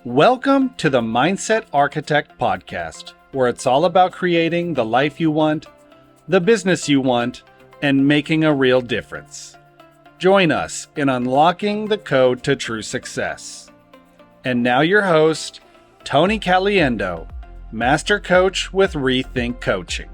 Welcome to the Mindset Architect Podcast, where it's all about creating the life you want, the business you want, and making a real difference. Join us in unlocking the code to true success. And now your host, Tony Caliendo, Master Coach with Rethink Coaching.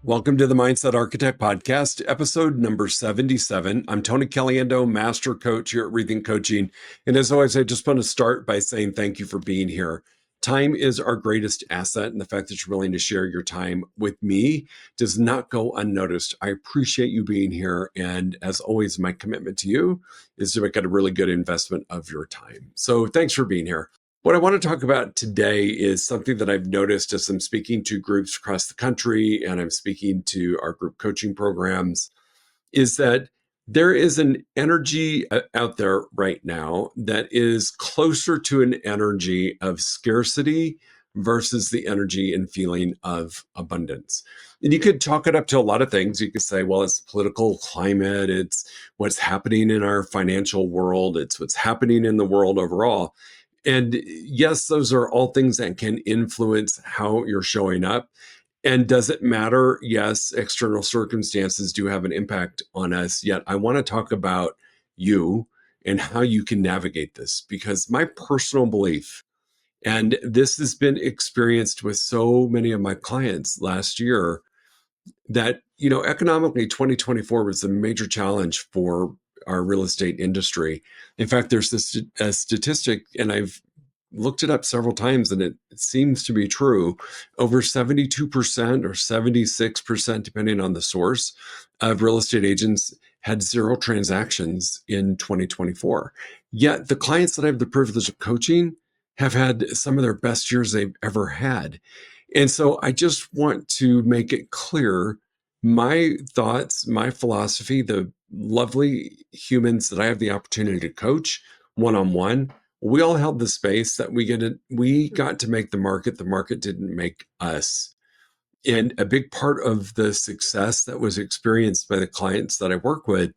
Welcome to the Mindset Architect Podcast, episode number 77. I'm Tony Caliendo, Master Coach here at Rethink Coaching. And as always, I just want to start by saying thank you for being here. Time is our greatest asset, and the fact that you're willing to share your time with me does not go unnoticed. I appreciate you being here. And as always, my commitment to you is to make it a really good investment of your time. So thanks for being here. What I want to talk about today is something that I've noticed as I'm speaking to groups across the country and I'm speaking to our group coaching programs, is that there is an energy out there right now that is closer to an energy of scarcity versus the energy and feeling of abundance. And you could chalk it up to a lot of things. You could say, well, it's the political climate, it's what's happening in our financial world, it's what's happening in the world overall. And yes, those are all things that can influence how you're showing up. And does it matter? Yes, external circumstances do have an impact on us. Yet I want to talk about you and how you can navigate this, because my personal belief, and this has been experienced with so many of my clients last year, that, economically 2024 was a major challenge for our real estate industry. In fact, there's a statistic, and I've looked it up several times, and it seems to be true. Over 72% or 76%, depending on the source, of real estate agents had zero transactions in 2024. Yet the clients that I have the privilege of coaching have had some of their best years they've ever had. And so I just want to make it clear my thoughts, my philosophy, the lovely humans that I have the opportunity to coach one-on-one, we all held the space that we got to make the market. The market didn't make us. And a big part of the success that was experienced by the clients that I work with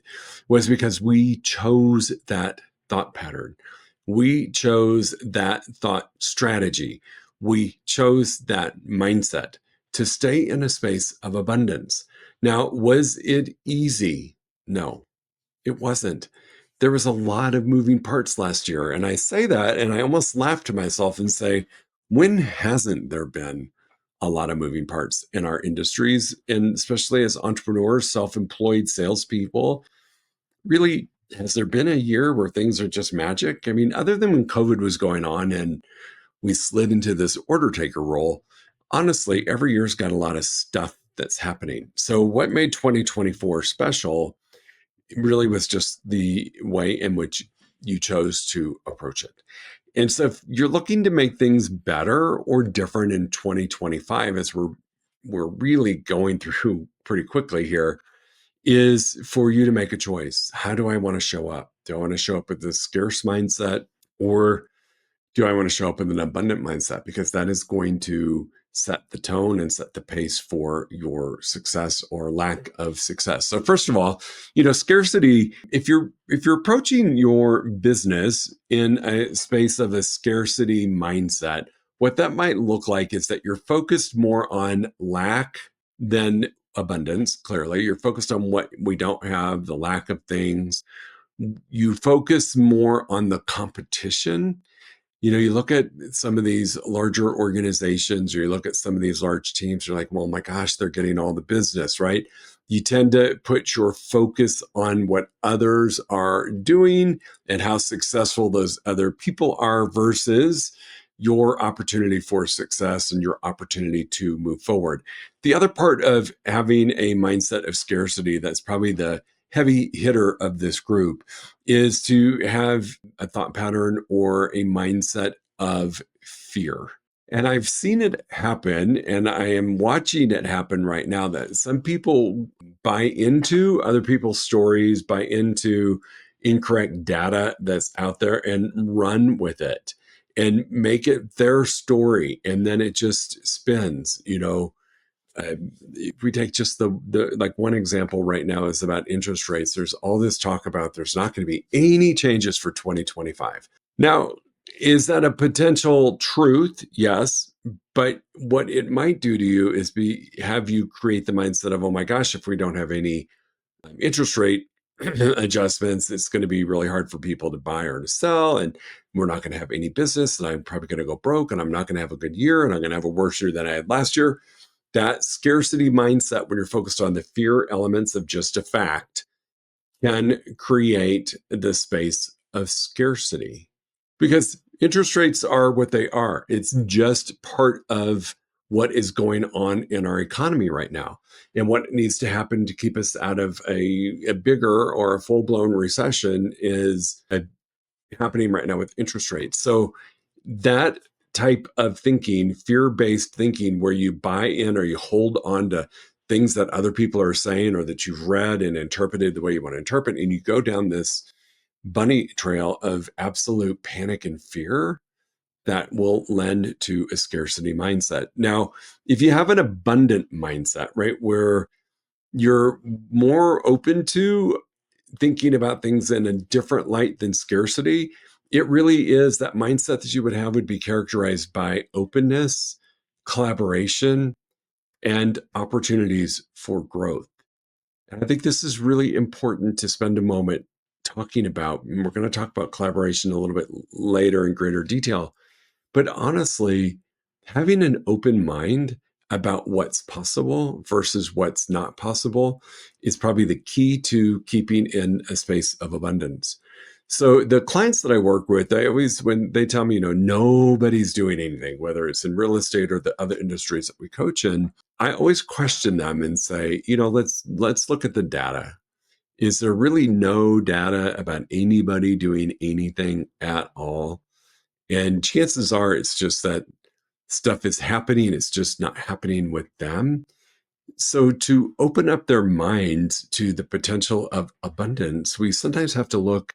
was because we chose that thought pattern. We chose that thought strategy. We chose that mindset to stay in a space of abundance. Now, was it easy? No, it wasn't. There was a lot of moving parts last year. And I say that, and I almost laugh to myself and say, when hasn't there been a lot of moving parts in our industries? And especially as entrepreneurs, self-employed salespeople, really, has there been a year where things are just magic? I mean, other than when COVID was going on and we slid into this order taker role, honestly, every year's got a lot of stuff that's happening. So what made 2024 special really was just the way in which you chose to approach it. And so if you're looking to make things better or different in 2025, as we're really going through pretty quickly here, is for you to make a choice. How do I want to show up? Do I want to show up with the scarce mindset, or do I want to show up with an abundant mindset? Because that is going to set the tone and set the pace for your success or lack of success. So first of all, scarcity, if you're approaching your business in a space of a scarcity mindset, what that might look like is that you're focused more on lack than abundance. Clearly, you're focused on what we don't have, the lack of things. You focus more on the competition. You look at some of these larger organizations, or you look at some of these large teams, you're like, well, my gosh, they're getting all the business, right? You tend to put your focus on what others are doing and how successful those other people are versus your opportunity for success and your opportunity to move forward. The other part of having a mindset of scarcity, that's probably the heavy hitter of this group, is to have a thought pattern or a mindset of fear. And I've seen it happen, and I am watching it happen right now, that some people buy into other people's stories, buy into incorrect data that's out there and run with it and make it their story. And then it just spins, if we take just the like one example right now is about interest rates. There's all this talk about there's not going to be any changes for 2025. Now, is that a potential truth? Yes. But what it might do to you is have you create the mindset of, oh my gosh, if we don't have any interest rate adjustments, it's going to be really hard for people to buy or to sell. And we're not going to have any business. And I'm probably going to go broke and I'm not going to have a good year. And I'm going to have a worse year than I had last year. That scarcity mindset, when you're focused on the fear elements of just a fact, can create the space of scarcity because interest rates are what they are. It's just part of what is going on in our economy right now and what needs to happen to keep us out of a bigger or a full-blown recession is happening right now with interest rates. So that type of thinking, fear-based thinking, where you buy in or you hold on to things that other people are saying or that you've read and interpreted the way you want to interpret, and you go down this bunny trail of absolute panic and fear, that will lend to a scarcity mindset. Now, if you have an abundant mindset, right, where you're more open to thinking about things in a different light than scarcity, it really is that mindset that you would have would be characterized by openness, collaboration, and opportunities for growth. And I think this is really important to spend a moment talking about. And we're going to talk about collaboration a little bit later in greater detail. But honestly, having an open mind about what's possible versus what's not possible is probably the key to keeping in a space of abundance. So the clients that I work with, I always, when they tell me, nobody's doing anything, whether it's in real estate or the other industries that we coach in, I always question them and say, let's look at the data. Is there really no data about anybody doing anything at all? And chances are it's just that stuff is happening, it's just not happening with them. So, to open up their minds to the potential of abundance, we sometimes have to look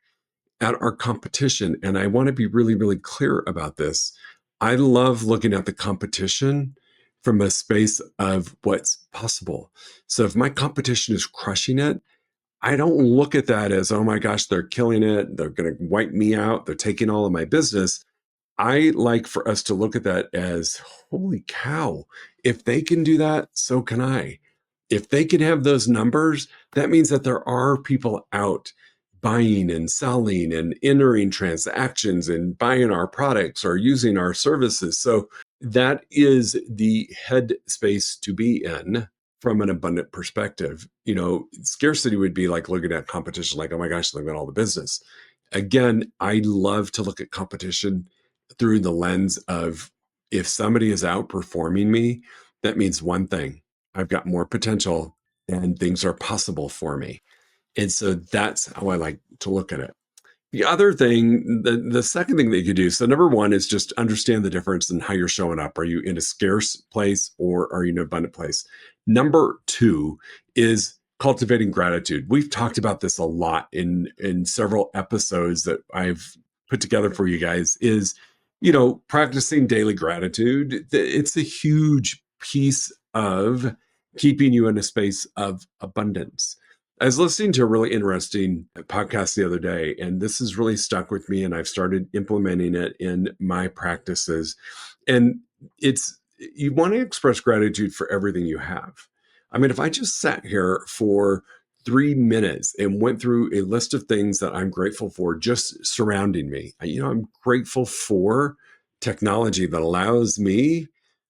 at our competition. And I want to be really, really clear about this. I love looking at the competition from a space of what's possible. So, if my competition is crushing it, I don't look at that as, oh my gosh, they're killing it. They're going to wipe me out. They're taking all of my business. I like for us to look at that as, holy cow, if they can do that, so can I. If they can have those numbers, that means that there are people out buying and selling and entering transactions and buying our products or using our services. So that is the headspace to be in from an abundant perspective. Scarcity would be like looking at competition, like, oh my gosh, they've got all the business. Again, I love to look at competition through the lens of, if somebody is outperforming me, that means one thing: I've got more potential and things are possible for me. And so that's how I like to look at it. The other thing, the second thing that you could do, so number one is just understand the difference in how you're showing up. Are you in a scarce place or are you in an abundant place? Number two is cultivating gratitude. We've talked about this a lot in several episodes that I've put together for you guys, is, practicing daily gratitude. It's a huge piece of keeping you in a space of abundance. I was listening to a really interesting podcast the other day, and this has really stuck with me, and I've started implementing it in my practices. And it's, you want to express gratitude for everything you have. I mean, if I just sat here for 3 minutes and went through a list of things that I'm grateful for just surrounding me, I'm grateful for technology that allows me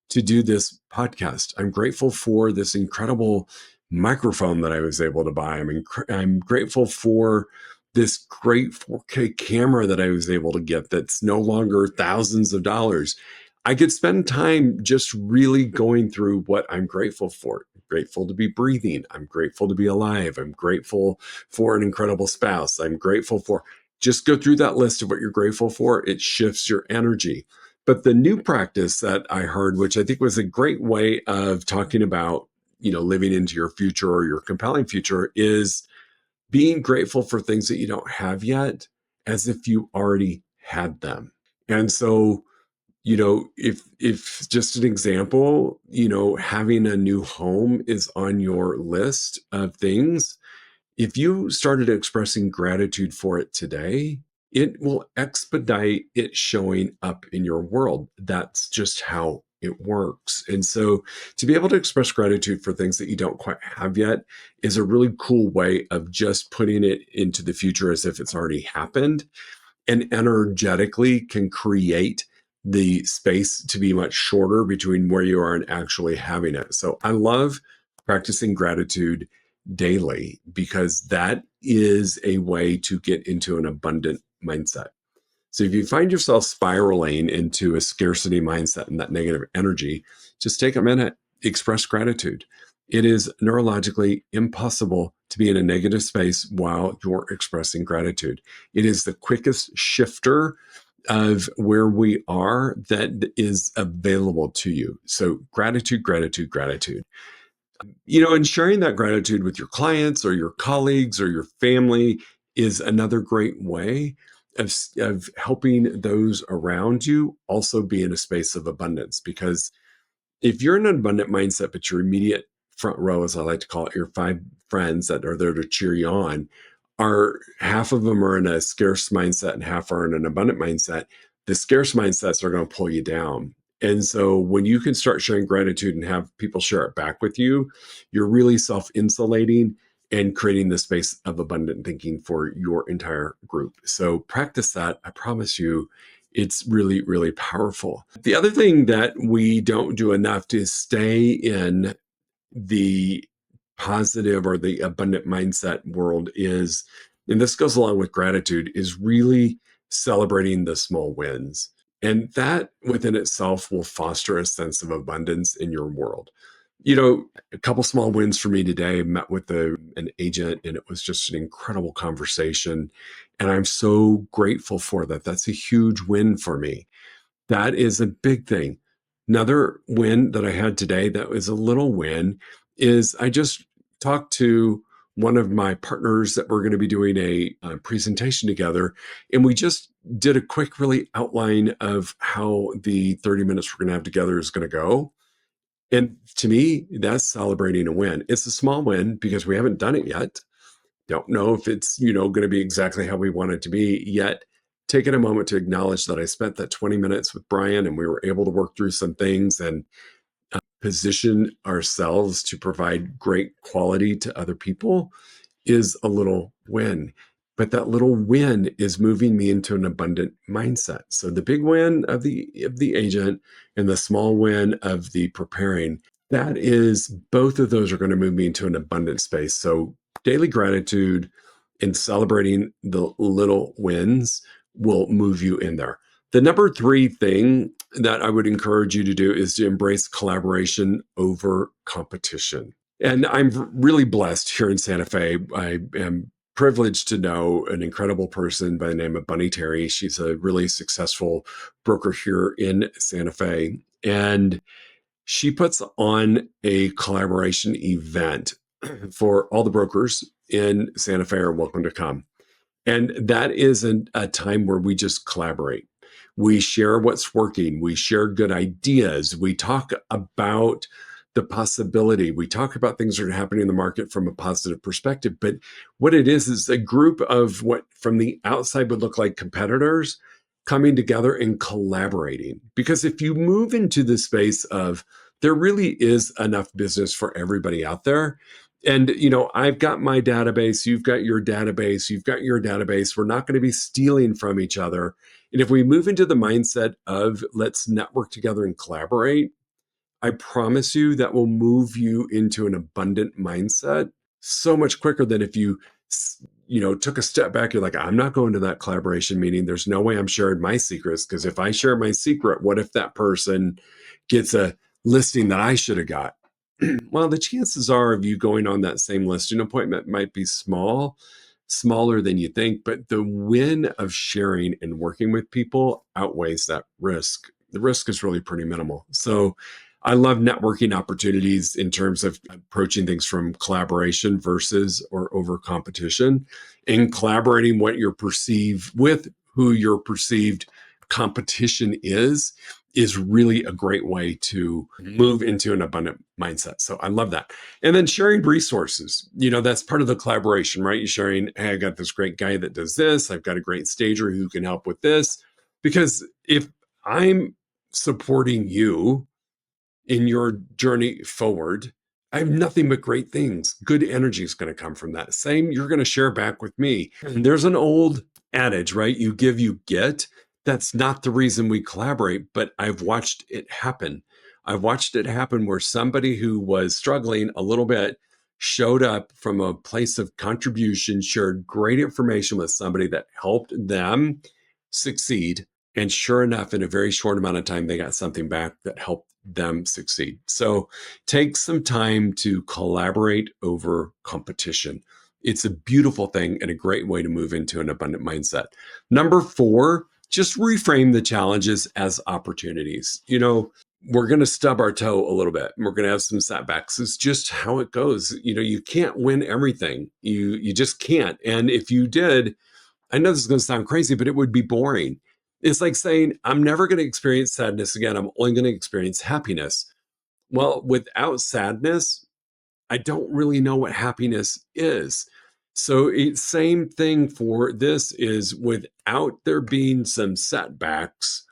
to do this podcast. I'm grateful for this incredible microphone that I was able to buy. I'm grateful for this great 4K camera that I was able to get that's no longer thousands of dollars. I could spend time just really going through what I'm grateful for. I'm grateful to be breathing. I'm grateful to be alive. I'm grateful for an incredible spouse. I'm grateful for, just go through that list of what you're grateful for. It shifts your energy. But the new practice that I heard, which I think was a great way of talking about, living into your future or your compelling future, is being grateful for things that you don't have yet as if you already had them. And so, if just an example, having a new home is on your list of things, if you started expressing gratitude for it today, it will expedite it showing up in your world. That's just how it works. And so to be able to express gratitude for things that you don't quite have yet is a really cool way of just putting it into the future as if it's already happened, and energetically can create the space to be much shorter between where you are and actually having it. So I love practicing gratitude daily because that is a way to get into an abundant mindset. So if you find yourself spiraling into a scarcity mindset and that negative energy, just take a minute, express gratitude. It is neurologically impossible to be in a negative space while you're expressing gratitude. It is the quickest shifter of where we are that is available to you. So gratitude, gratitude, gratitude. And sharing that gratitude with your clients or your colleagues or your family is another great way of helping those around you also be in a space of abundance. Because if you're in an abundant mindset, but your immediate front row, as I like to call it, your 5 friends that are there to cheer you on, are half of them are in a scarce mindset and half are in an abundant mindset, the scarce mindsets are going to pull you down. And so when you can start sharing gratitude and have people share it back with you, you're really self-insulating and creating the space of abundant thinking for your entire group. So practice that. I promise you, it's really, really powerful. The other thing that we don't do enough to stay in the positive or the abundant mindset world is, and this goes along with gratitude, is really celebrating the small wins. And that within itself will foster a sense of abundance in your world. A couple small wins for me today. I met with an agent, and it was just an incredible conversation. And I'm so grateful for that. That's a huge win for me. That is a big thing. Another win that I had today that was a little win is I just talked to one of my partners that we're going to be doing a presentation together. And we just did a quick, really outline of how the 30 minutes we're going to have together is going to go. And to me, that's celebrating a win. It's a small win because we haven't done it yet. Don't know if it's, going to be exactly how we want it to be yet. Taking a moment to acknowledge that I spent that 20 minutes with Brian and we were able to work through some things and position ourselves to provide great quality to other people is a little win. But that little win is moving me into an abundant mindset. So the big win of the agent and the small win of the preparing, that is, both of those are going to move me into an abundant space. So daily gratitude and celebrating the little wins will move you in there. The number 3 thing that I would encourage you to do is to embrace collaboration over competition. And I'm really blessed here in Santa Fe. I am privileged to know an incredible person by the name of Bunny Terry. She's a really successful broker here in Santa Fe. And she puts on a collaboration event for all the brokers in Santa Fe are welcome to come. And that is a time where we just collaborate. We share what's working. We share good ideas. We talk about the possibility. We talk about things that are happening in the market from a positive perspective. But what it is a group of what from the outside would look like competitors coming together and collaborating. Because if you move into the space of there really is enough business for everybody out there, and, I've got my database, you've got your database, you've got your database. We're not going to be stealing from each other. And if we move into the mindset of let's network together and collaborate, I promise you that will move you into an abundant mindset so much quicker than if you, took a step back. You're like, I'm not going to that collaboration meeting. There's no way I'm sharing my secrets, because if I share my secret, what if that person gets a listing that I should have got? Well, the chances are of you going on that same listing appointment might be smaller than you think, but the win of sharing and working with people outweighs that risk. The risk is really pretty minimal. So I love networking opportunities in terms of approaching things from collaboration versus or over competition, and collaborating what you're perceived with who your perceived competition is is really a great way to move into an abundant mindset. So I love that. And then sharing resources, that's part of the collaboration, right? You're sharing, hey, I got this great guy that does this. I've got a great stager who can help with this. Because if I'm supporting you in your journey forward, I have nothing but great things. Good energy is going to come from that. Same, you're going to share back with me. And there's an old adage, right? You give, you get. That's not the reason we collaborate, but I've watched it happen. I've watched it happen where somebody who was struggling a little bit showed up from a place of contribution, shared great information with somebody that helped them succeed. And sure enough, in a very short amount of time, they got something back that helped them succeed. So take some time to collaborate over competition. It's a beautiful thing and a great way to move into an abundant mindset. Number 4, just reframe the challenges as opportunities. We're going to stub our toe a little bit. We're going to have some setbacks. It's just how it goes. You can't win everything. You just can't. And if you did, I know this is going to sound crazy, but it would be boring. It's like saying, I'm never going to experience sadness again. I'm only going to experience happiness. Well, without sadness, I don't really know what happiness is. So same thing for this is without there being some setbacks,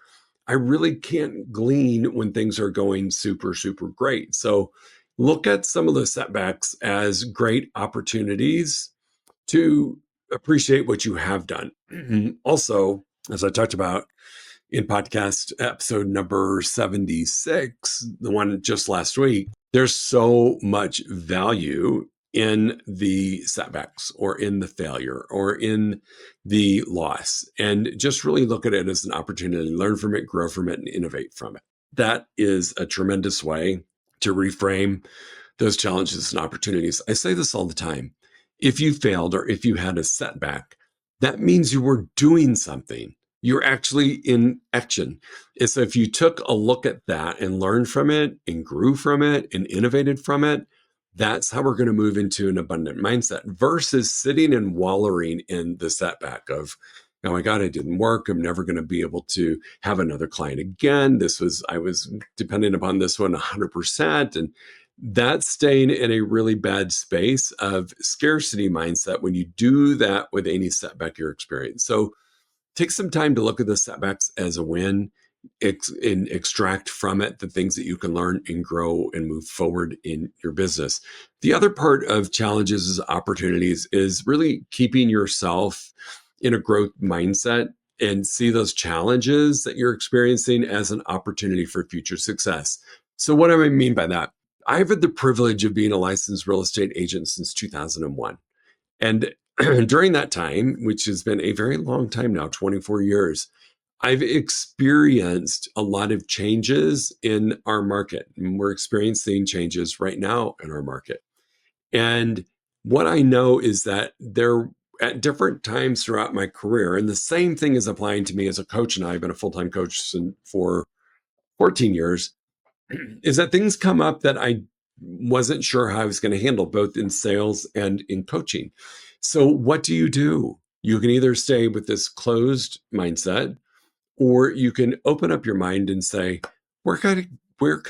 I really can't glean when things are going super, super great. So look at some of the setbacks as great opportunities to appreciate what you have done. Also, as I talked about in podcast episode number 76, the one just last week, there's so much value in the setbacks or in the failure or in the loss. And just really look at it as an opportunity to learn from it, grow from it, and innovate from it. That is a tremendous way to reframe those challenges and opportunities. I say this all the time. If you failed or if you had a setback, that means you were doing something. You're actually in action. And so if you took a look at that and learned from it and grew from it and innovated from it, that's how we're going to move into an abundant mindset versus sitting and wallowing in the setback of, oh my God, it didn't work. I'm never going to be able to have another client again. I was dependent upon this one 100%. And that's staying in a really bad space of scarcity mindset when you do that with any setback you're experiencing. So take some time to look at the setbacks as a win and extract from it the things that you can learn and grow and move forward in your business. The other part of challenges as opportunities is really keeping yourself in a growth mindset and see those challenges that you're experiencing as an opportunity for future success. So what do I mean by that? I've had the privilege of being a licensed real estate agent since 2001. And during that time, which has been a very long time now, 24 years, I've experienced a lot of changes in our market. And we're experiencing changes right now in our market. And what I know is that there, at different times throughout my career, and the same thing is applying to me as a coach, and I've been a full-time coach for 14 years, is that things come up that I wasn't sure how I was going to handle, both in sales and in coaching. So what do? You can either stay with this closed mindset, or you can open up your mind and say, where could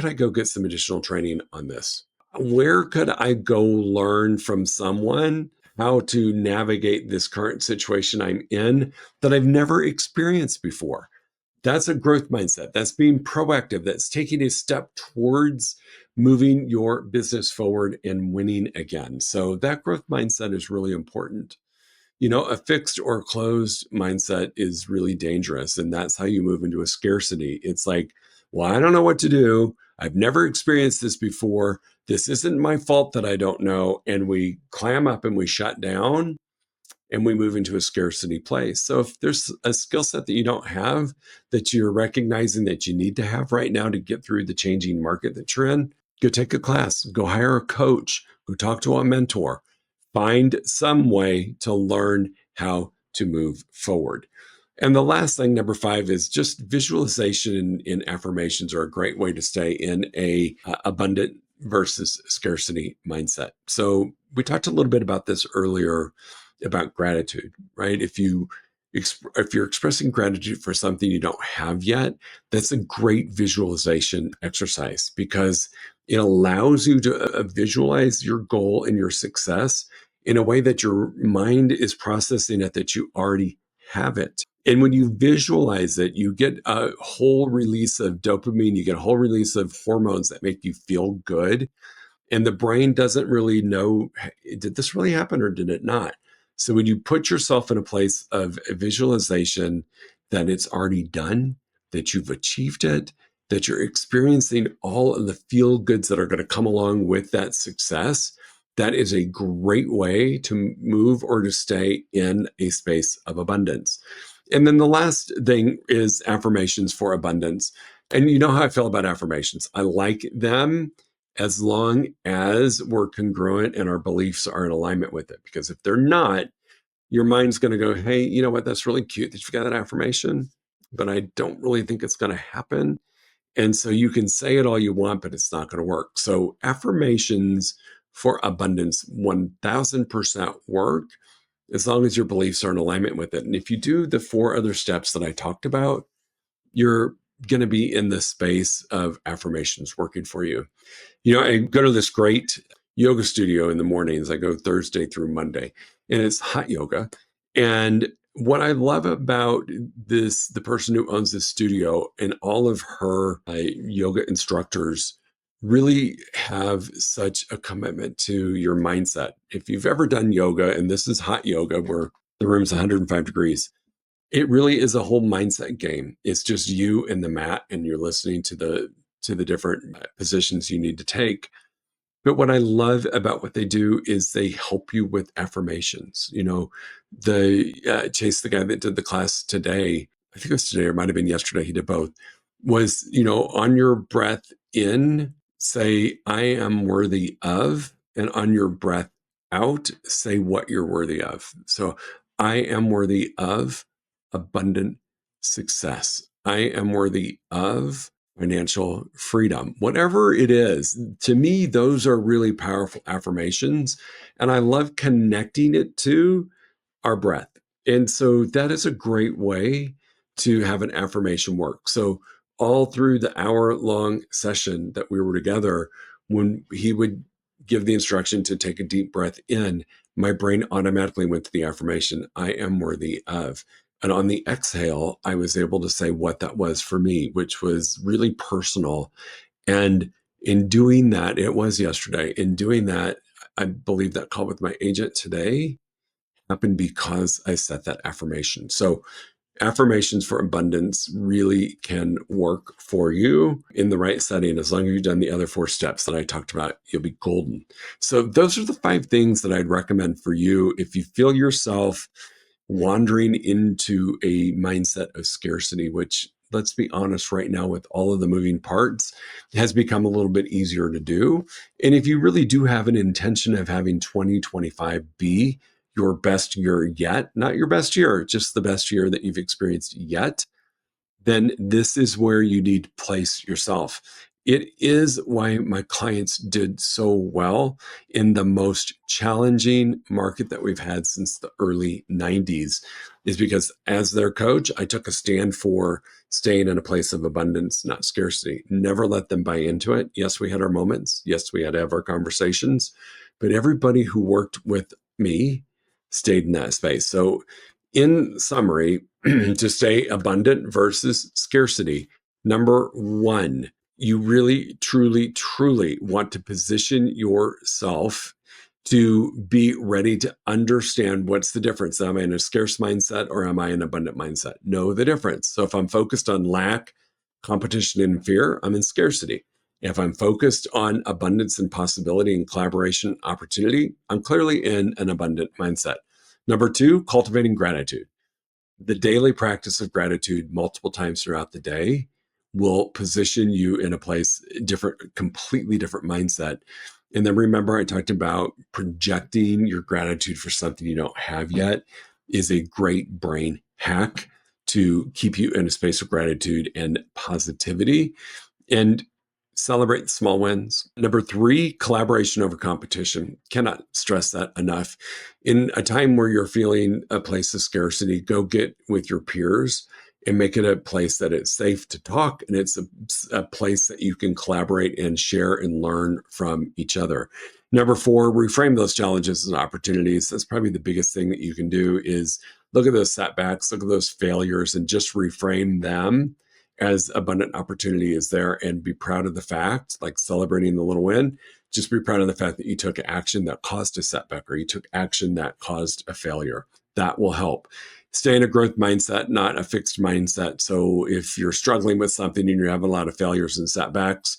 I go get some additional training on this? Where could I go learn from someone how to navigate this current situation I'm in that I've never experienced before? That's a growth mindset. That's being proactive. That's taking a step towards moving your business forward and winning again. So that growth mindset is really important. A fixed or closed mindset is really dangerous. And that's how you move into a scarcity. It's like, well, I don't know what to do. I've never experienced this before. This isn't my fault that I don't know. And we clam up and we shut down and we move into a scarcity place. So if there's a skill set that you don't have that you're recognizing that you need to have right now to get through the changing market that you're in, go take a class, go hire a coach, go talk to a mentor, find some way to learn how to move forward. And the last thing, number 5, is just visualization and affirmations are a great way to stay in a abundant versus scarcity mindset. So we talked a little bit about this earlier about gratitude, right? If you If you're expressing gratitude for something you don't have yet, that's a great visualization exercise because it allows you to visualize your goal and your success in a way that your mind is processing it that you already have it. And when you visualize it, you get a whole release of dopamine, you get a whole release of hormones that make you feel good, and the brain doesn't really know, did this really happen or did it not? So when you put yourself in a place of visualization that it's already done, that you've achieved it, that you're experiencing all of the feel goods that are going to come along with that success, that is a great way to move or to stay in a space of abundance. And then the last thing is affirmations for abundance. And you know how I feel about affirmations. I like them as long as we're congruent and our beliefs are in alignment with it. Because if they're not, your mind's going to go, hey, you know what? That's really cute that you've got that affirmation, but I don't really think it's going to happen. And so you can say it all you want, but it's not going to work. So affirmations for abundance 1000% work as long as your beliefs are in alignment with it. And if you do the 4 other steps that I talked about, you're going to be in the space of affirmations working for you. You know, I go to this great yoga studio in the mornings. I go Thursday through Monday, and it's hot yoga. And what I love about this, the person who owns this studio and all of her yoga instructors really have such a commitment to your mindset. If you've ever done yoga, and this is hot yoga where the room's 105 degrees, it really is a whole mindset game. It's just you and the mat, and you're listening to the different positions you need to take. But what I love about what they do is they help you with affirmations. You know, the Chase, the guy that did the class today, I think it was today or it might have been yesterday, he did both, was, you know, on your breath in, say, I am worthy of, and on your breath out, say what you're worthy of. So I am worthy of abundant success. I am worthy of financial freedom, whatever it is. To me, those are really powerful affirmations. And I love connecting it to our breath. And so that is a great way to have an affirmation work. So, all through the hour-long session that we were together, when he would give the instruction to take a deep breath in, my brain automatically went to the affirmation, I am worthy of. And on the exhale, I was able to say what that was for me, which was really personal. And in doing that, it was yesterday, in doing that, I believe that call with my agent today happened because I set that affirmation. So affirmations for abundance really can work for you in the right setting. As long as you've done the other 4 steps that I talked about, you'll be golden. So those are the 5 things that I'd recommend for you if you feel yourself wandering into a mindset of scarcity, which, let's be honest, right now with all of the moving parts, has become a little bit easier to do. And if you really do have an intention of having 2025 be your best year yet, not your best year, just the best year that you've experienced yet, then this is where you need to place yourself. It is why my clients did so well in the most challenging market that we've had since the early 90s, is because as their coach, I took a stand for staying in a place of abundance, not scarcity. Never let them buy into it. Yes, we had our moments. Yes, we had to have our conversations, but everybody who worked with me stayed in that space. So in summary, to stay abundant versus scarcity, number 1, you really, truly, truly want to position yourself to be ready to understand what's the difference. Am I in a scarce mindset or am I in an abundant mindset? Know the difference. So if I'm focused on lack, competition, and fear, I'm in scarcity. If I'm focused on abundance and possibility and collaboration opportunity, I'm clearly in an abundant mindset. Number 2, cultivating gratitude. The daily practice of gratitude multiple times throughout the day will position you in a place different, completely different mindset. And then remember, I talked about projecting your gratitude for something you don't have yet is a great brain hack to keep you in a space of gratitude and positivity. And celebrate the small wins. Number 3, collaboration over competition. Cannot stress that enough. In a time where you're feeling a place of scarcity, go get with your peers and make it a place that it's safe to talk, and it's a place that you can collaborate and share and learn from each other. Number 4, reframe those challenges as opportunities. That's probably the biggest thing that you can do is look at those setbacks, look at those failures, and just reframe them as abundant opportunity is there, and be proud of the fact, like celebrating the little win, just be proud of the fact that you took action that caused a setback, or you took action that caused a failure. That will help. Stay in a growth mindset, not a fixed mindset. So if you're struggling with something and you're having a lot of failures and setbacks,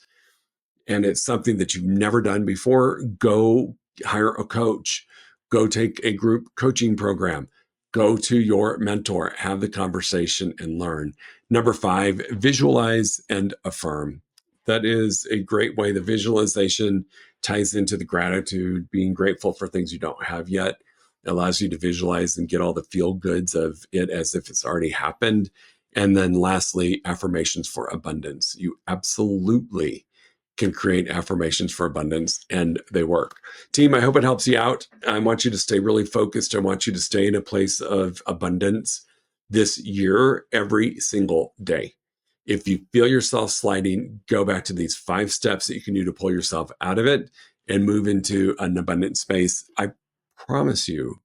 and it's something that you've never done before, go hire a coach, go take a group coaching program, go to your mentor, have the conversation and learn. Number 5, visualize and affirm. That is a great way. The visualization ties into the gratitude, being grateful for things you don't have yet. It allows you to visualize and get all the feel goods of it as if it's already happened. And then lastly, affirmations for abundance. You absolutely can create affirmations for abundance, and they work. Team, I hope it helps you out. I want you to stay really focused. I want you to stay in a place of abundance this year, every single day. If you feel yourself sliding, go back to these 5 steps that you can do to pull yourself out of it and move into an abundant space. I promise you,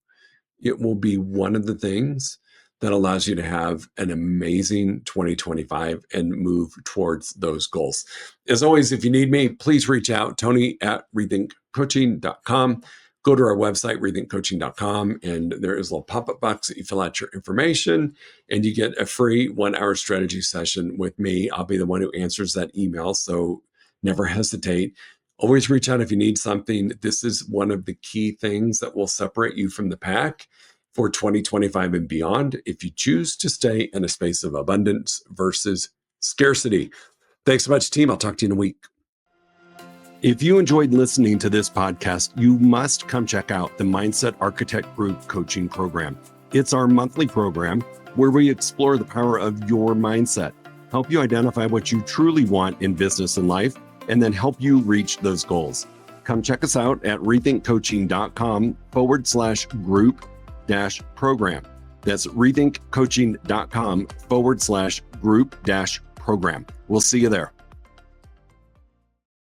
it will be one of the things that allows you to have an amazing 2025 and move towards those goals. As always, if you need me, please reach out, Tony@rethinkcoaching.com. Go to our website, rethinkcoaching.com, and there is a little pop-up box that you fill out your information, and you get a free 1-hour strategy session with me. I'll be the one who answers that email, so never hesitate. Always reach out if you need something. This is one of the key things that will separate you from the pack for 2025 and beyond, if you choose to stay in a space of abundance versus scarcity. Thanks so much, team. I'll talk to you in a week. If you enjoyed listening to this podcast, you must come check out the Mindset Architect Group Coaching Program. It's our monthly program where we explore the power of your mindset, help you identify what you truly want in business and life, and then help you reach those goals. Come check us out at rethinkcoaching.com/group-program. That's rethinkcoaching.com/group-program. We'll see you there.